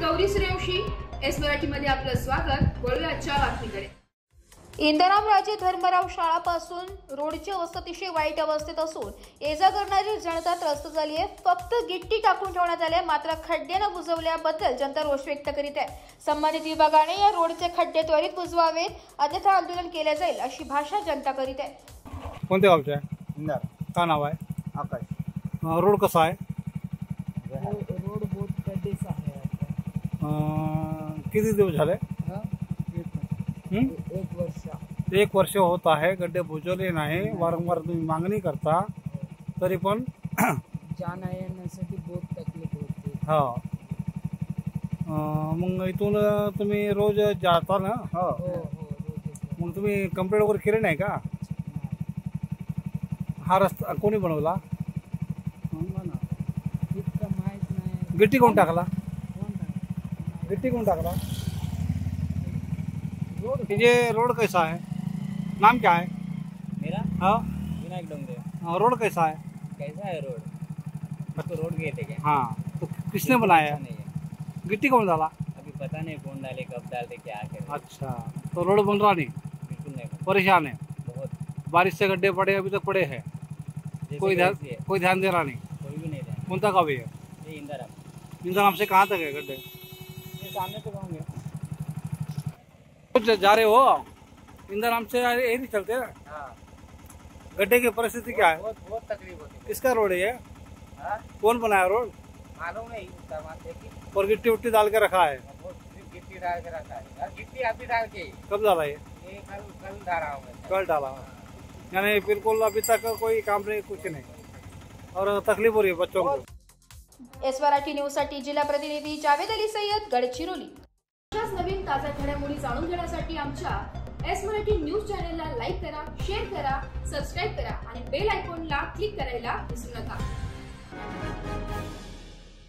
Gauri Suryavanshi, S मराठीमध्ये आपलं स्वागत। वळूया आजच्या बातमीकडे। इंदिरामराजे धर्मराव शाळापासून रोडची अवस्था अतिशय वाईट अवस्थेत असून ये जा करणारी जनता त्रस्त झाली आहे। फक्त गिट्टी टाकून ठेवण्यात आले, मात्र खड्डे न बुजवल्याबद्दल जनता रोष व्यक्त करीत आहे। संबंधित विभागाने या रोडचे खड्डे त्वरित बुजवावेत, अन्यथा आंदोलन केले जाईल अशी भाषा जनता करीत आहे। कोणत्या गावचे आहे? इंदार। काय नाव आहे? आकाश। रोड कसा आहे? रोड बहुत खड्डेच आहे। किती दिवस झाले? एक वर्ष होत आहे, गड्डे बुजवले नाही। वारंवार तुम्ही मागणी करता तरी पण जाना येण्यासाठी बहुत तकलीफ होते। हा, मग इथून तुम्ही रोज जाता ना? हो, मग तुम्ही कंप्लेंट वगैरे केली नाही का? हा रस्ता कोणी बनवला? माहित नाही। गिट्टी कोण टाकला? गिट्टी कोण टाकला? ये रोड कैसा है? नाम क्या है मेरा? हाँ, विनायक डोंगरे। रोड कैसा है? कैसा है रोड? तो रोड गए थे क्या? हाँ, तो किसने बनाया? नहीं है, गिट्टी कौन डाला? अभी पता नहीं कौन डाले, कब डालते, क्या करे। अच्छा, तो रोड बन रहा नहीं? बिल्कुल नहीं बना। परेशान है? बहुत। बारिश से गड्ढे पड़े, अभी तक पड़े हैं, जैसे कोई कैसी है? ध्यान दे रहा नहीं। कोई भी नहीं ध्यान। कौन सा गाँव है? ये इंदिरा। इंदिरा नाम से कहाँ तक है गड्ढे? ये सामने तो होंगे। कुछ जा रहे हो इंदिरा नाम से, यही चलते हैं। हाँ, गड्ढे की परिस्थिति क्या है? बहुत तकलीफ होती है। किसका रोड है ये? हाँ? कौन बनाया रोड? मालूम नहीं उसका बात, देखिए और गिट्टी उट्टी डाल के रखा है? बहुत सिर्फ गिट्टी डाल के रखा है। और गिट्टी अभी डाल के कब डाला ये? कल डाला हूँ। कल डाला, यानी बिल्कुल अभी तक कोई काम नहीं, कुछ नहीं, और तकलीफ हो रही है बच्चों को। एस मराठी न्यूज साठी जिल्हा प्रतिनिधी जावेद अली सय्यद, गडचिरोली। अशाच नवीन ताज्या घडामोडी जाणून घेण्यासाठी आमच्या एस मराठी न्यूज चॅनलला लाईक करा, शेअर करा, सबस्क्राइब करा आणि बेल आयकॉनला क्लिक करायला विसरू नका।